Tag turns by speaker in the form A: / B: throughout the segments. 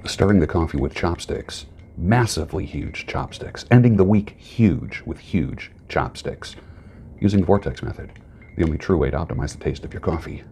A: Stirring the coffee with chopsticks, massively huge chopsticks. Ending the week huge with huge chopsticks. Using the Vortex method, the only true way to optimize the taste of your coffee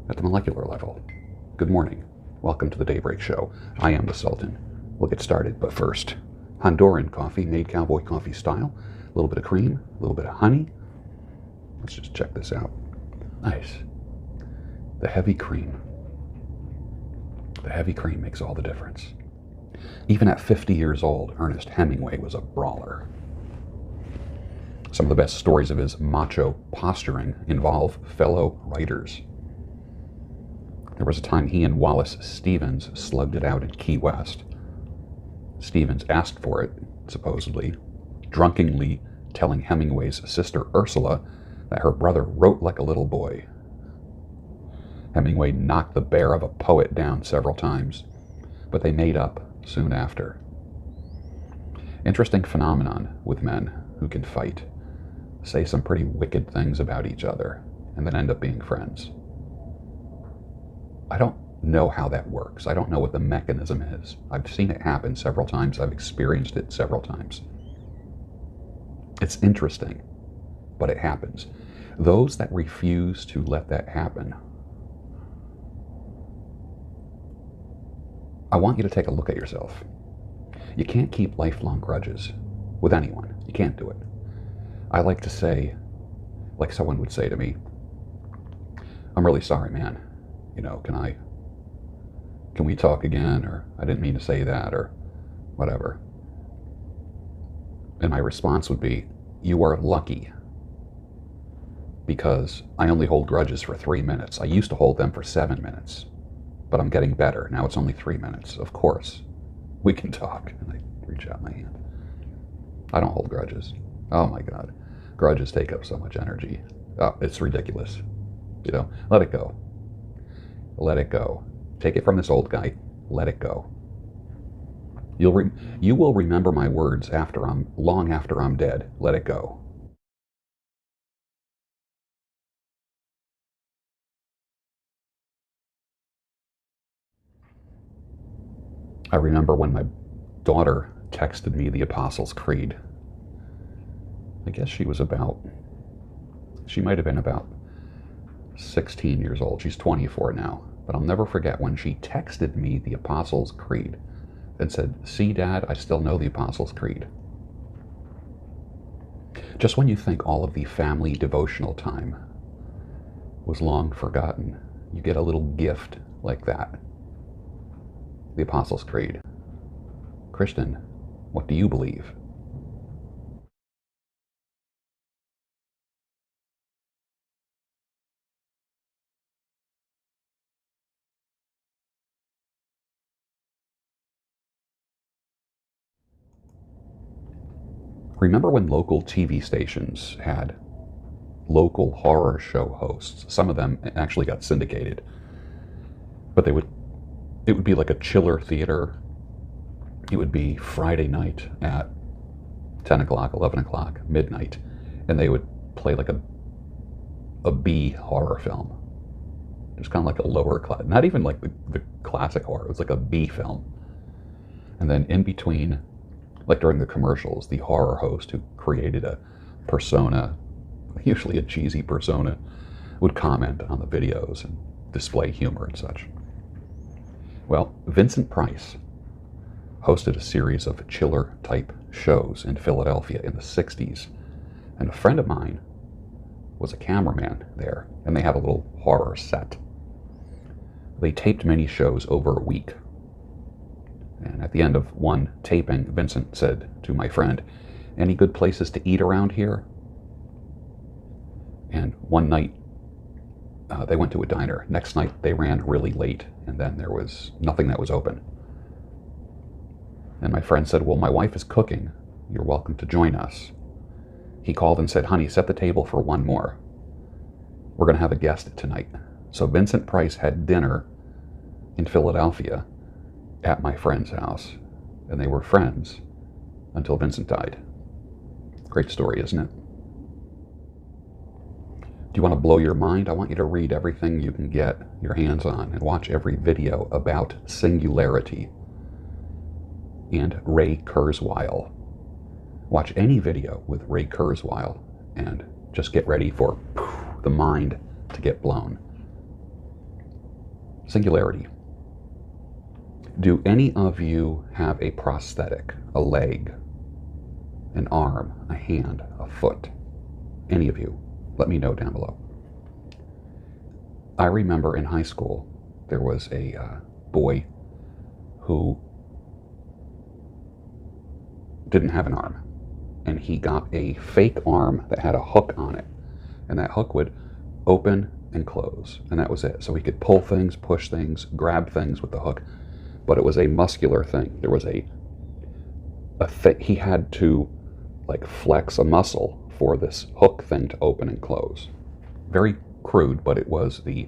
A: at the molecular level. Good morning. Welcome to the Daybreak Show. I am the Sultan. We'll get started, but first, Honduran coffee made cowboy coffee style. A little bit of cream, a little bit of honey. Let's just check this out. Nice. The heavy cream. The heavy cream makes all the difference. Even at 50 years old, Ernest Hemingway was a brawler. Some of the best stories of his macho posturing involve fellow writers. There was a time he and Wallace Stevens slugged it out in Key West. Stevens asked for it, supposedly, drunkenly telling Hemingway's sister Ursula that her brother wrote like a little boy. Hemingway knocked the bear of a poet down several times, but they made up soon after. Interesting phenomenon with men who can fight, say some pretty wicked things about each other, and then end up being friends. I don't know how that works. I don't know what the mechanism is. I've seen it happen several times. I've experienced it several times. It's interesting, but it happens. Those that refuse to let that happen, I want you to take a look at yourself. You can't keep lifelong grudges with anyone. You can't do it. I like to say, like someone would say to me, I'm really sorry, man. You know, can we talk again? Or I didn't mean to say that, or whatever. And my response would be, you are lucky, because I only hold grudges for 3 minutes. I used to hold them for 7 minutes. But I'm getting better. Now it's only 3 minutes. Of course, we can talk. And I reach out my hand. I don't hold grudges. Oh my God. Grudges take up so much energy. Oh, it's ridiculous. You know, let it go. Let it go. Take it from this old guy. Let it go. You will remember my words long after I'm dead. Let it go. I remember when my daughter texted me the Apostles' Creed. I guess she might have been about 16 years old. She's 24 now. But I'll never forget when she texted me the Apostles' Creed and said, see, Dad, I still know the Apostles' Creed. Just when you think all of the family devotional time was long forgotten, you get a little gift like that. The Apostles' Creed. Christian, what do you believe? Remember when local TV stations had local horror show hosts? Some of them actually got syndicated, but it would be like a chiller theater. It would be Friday night at 10 o'clock, 11 o'clock, midnight, and they would play like a B horror film. Just kind of like a lower class, not even like the classic horror. It was like a B film. And then in between, like during the commercials, the horror host who created a persona, usually a cheesy persona, would comment on the videos and display humor and such. Well, Vincent Price hosted a series of chiller-type shows in Philadelphia in the 60s, and a friend of mine was a cameraman there, and they had a little horror set. They taped many shows over a week, and at the end of one taping, Vincent said to my friend, any good places to eat around here? And one night, they went to a diner. Next night, they ran really late, and then there was nothing that was open. And my friend said, well, my wife is cooking. You're welcome to join us. He called and said, honey, set the table for one more. We're going to have a guest tonight. So Vincent Price had dinner in Philadelphia at my friend's house, and they were friends until Vincent died. Great story, isn't it? Do you want to blow your mind? I want you to read everything you can get your hands on and watch every video about Singularity and Ray Kurzweil. Watch any video with Ray Kurzweil and just get ready for the mind to get blown. Singularity. Do any of you have a prosthetic, a leg, an arm, a hand, a foot? Any of you? Let me know down below. I remember in high school, there was a boy who didn't have an arm, and he got a fake arm that had a hook on it, and that hook would open and close, and that was it. So he could pull things, push things, grab things with the hook, but it was a muscular thing. There was he had to like flex a muscle for this hook thing to open and close. Very crude, but it was the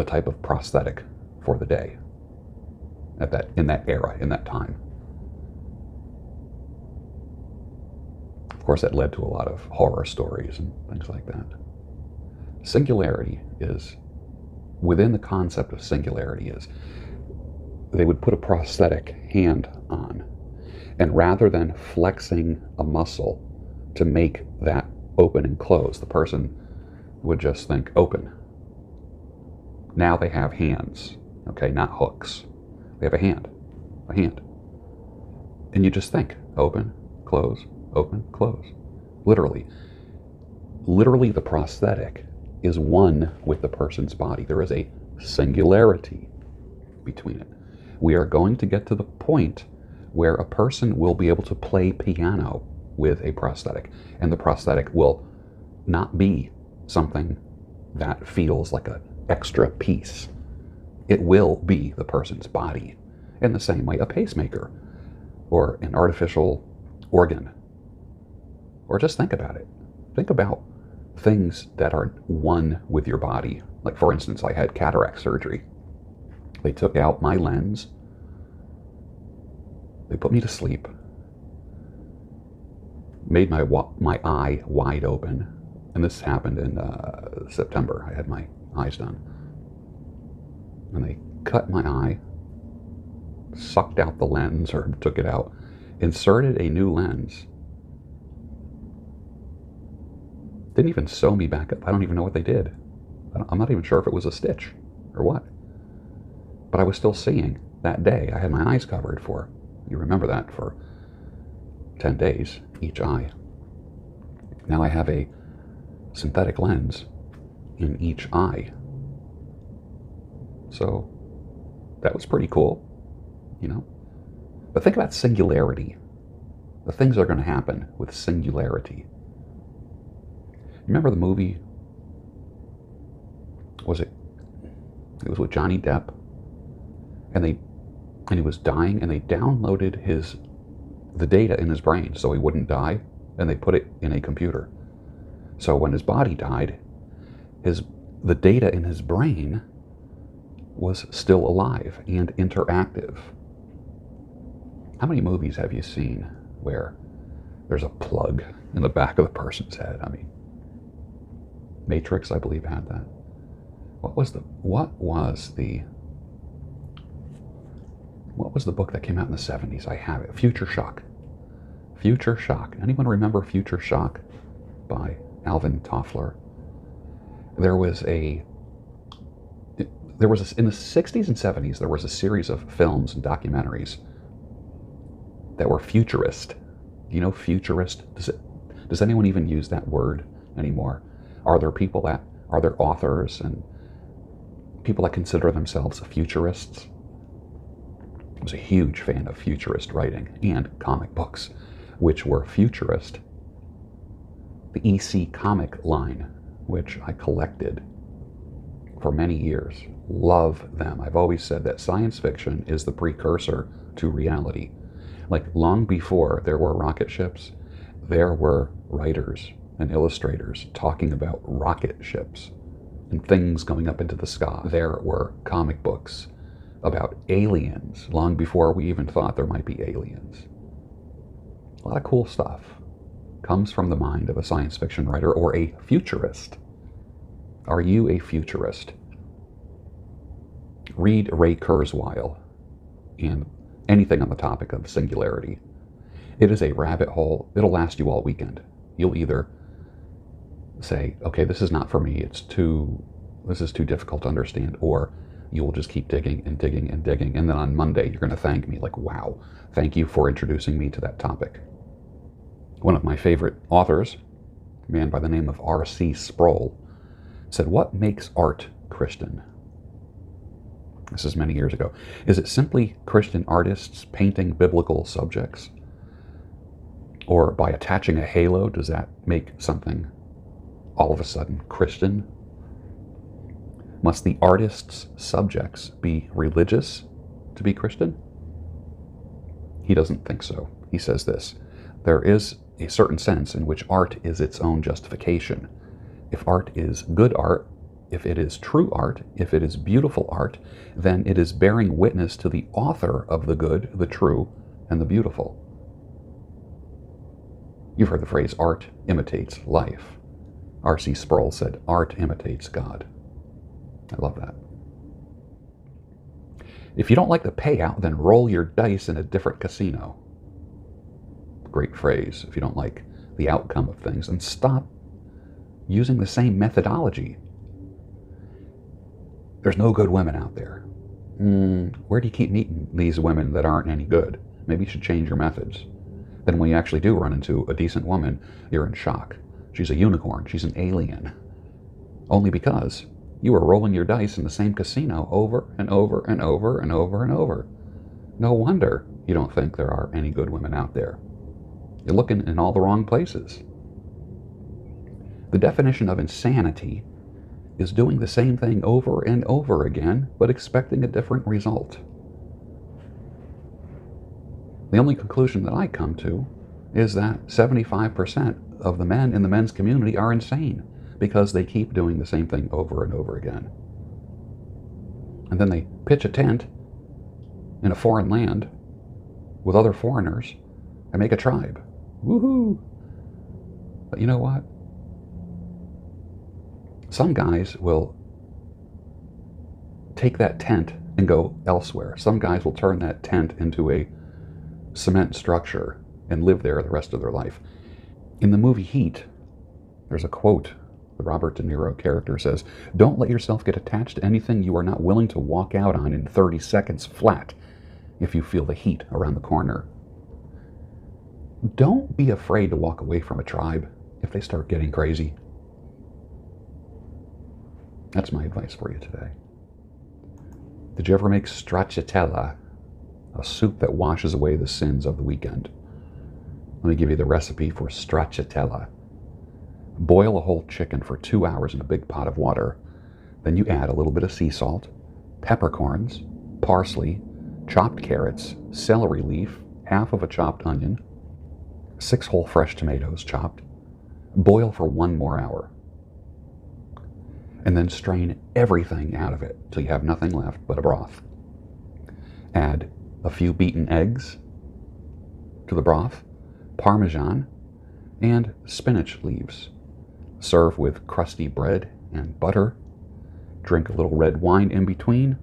A: type of prosthetic for the day in that era, in that time. Of course, that led to a lot of horror stories and things like that. Singularity is, within the concept of singularity is, they would put a prosthetic hand on, and rather than flexing a muscle to make that open and close, the person would just think open. Now they have hands, okay, not hooks. They have a hand. And you just think, open, close, open, close. Literally the prosthetic is one with the person's body. There is a singularity between it. We are going to get to the point where a person will be able to play piano with a prosthetic, and the prosthetic will not be something that feels like an extra piece. It will be the person's body, in the same way a pacemaker or an artificial organ. Or just think about it. Think about things that are one with your body. Like, for instance, I had cataract surgery. They took out my lens. They put me to sleep. Made my eye wide open. And this happened in September. I had my eyes done. And they cut my eye, sucked out the lens, or took it out, inserted a new lens. Didn't even sew me back up. I don't even know what they did. I'm not even sure if it was a stitch or what. But I was still seeing that day. I had my eyes covered for, you remember that, for 10 days, each eye. Now I have a synthetic lens in each eye. So that was pretty cool, you know. But think about singularity. The things that are going to happen with singularity. Remember the movie? It was with Johnny Depp, and he was dying, and they downloaded the data in his brain so he wouldn't die, and they put it in a computer. So when his body died, the data in his brain was still alive and interactive. How many movies have you seen where there's a plug in the back of the person's head? I mean, Matrix, I believe, had that. What was the book that came out in the 70s? I have it. Future Shock. Future Shock. Anyone remember Future Shock by Alvin Toffler? There was in the 60s and 70s, there was a series of films and documentaries that were futurist. Do you know futurist? Does anyone even use that word anymore? Are there authors and people that consider themselves futurists? I was a huge fan of futurist writing and comic books, which were futurist. The EC comic line, which I collected for many years. Love them. I've always said that science fiction is the precursor to reality. Like, long before there were rocket ships, there were writers and illustrators talking about rocket ships and things going up into the sky. There were comic books about aliens long before we even thought there might be aliens. A lot of cool stuff. comes from the mind of a science fiction writer or a futurist. Are you a futurist? Read Ray Kurzweil and anything on the topic of singularity. It is a rabbit hole. It'll last you all weekend. You'll either say, okay, this is not for me. This is too difficult to understand. Or you will just keep digging and digging and digging. And then on Monday, you're going to thank me like, wow, thank you for introducing me to that topic. One of my favorite authors, a man by the name of R.C. Sproul, said, what makes art Christian? This is many years ago. Is it simply Christian artists painting biblical subjects? Or by attaching a halo, does that make something all of a sudden Christian? Must the artist's subjects be religious to be Christian? He doesn't think so. He says this: there is a certain sense in which art is its own justification. If art is good art, if it is true art, if it is beautiful art, then it is bearing witness to the author of the good, the true, and the beautiful. You've heard the phrase, art imitates life. R.C. Sproul said, art imitates God. I love that. If you don't like the payout, then roll your dice in a different casino. Great phrase. If you don't like the outcome of things, and stop using the same methodology. There's no good women out there. Where do you keep meeting these women that aren't any good? Maybe you should change your methods. Then when you actually do run into a decent woman, you're in shock. She's a unicorn. She's an alien. Only because you were rolling your dice in the same casino over and over and over and over and over. No wonder you don't think there are any good women out there. You're looking in all the wrong places. The definition of insanity is doing the same thing over and over again, but expecting a different result. The only conclusion that I come to is that 75% of the men in the men's community are insane because they keep doing the same thing over and over again. And then they pitch a tent in a foreign land with other foreigners and make a tribe. Woohoo! But you know what? Some guys will take that tent and go elsewhere. Some guys will turn that tent into a cement structure and live there the rest of their life. In the movie Heat, there's a quote. The Robert De Niro character says, "Don't let yourself get attached to anything you are not willing to walk out on in 30 seconds flat if you feel the heat around the corner." Don't be afraid to walk away from a tribe if they start getting crazy. That's my advice for you today. Did you ever make stracciatella, a soup that washes away the sins of the weekend? Let me give you the recipe for stracciatella. Boil a whole chicken for 2 hours in a big pot of water. Then you add a little bit of sea salt, peppercorns, parsley, chopped carrots, celery leaf, half of a chopped onion, 6 whole fresh tomatoes chopped. Boil for 1 more hour. And then strain everything out of it till you have nothing left but a broth. Add a few beaten eggs to the broth, Parmesan, and spinach leaves. Serve with crusty bread and butter. Drink a little red wine in between.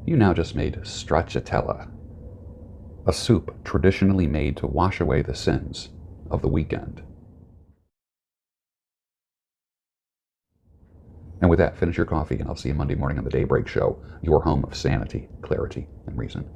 A: You now just made stracciatella, a soup traditionally made to wash away the sins of the weekend. And with that, finish your coffee, and I'll see you Monday morning on the Daybreak Show, your home of sanity, clarity, and reason.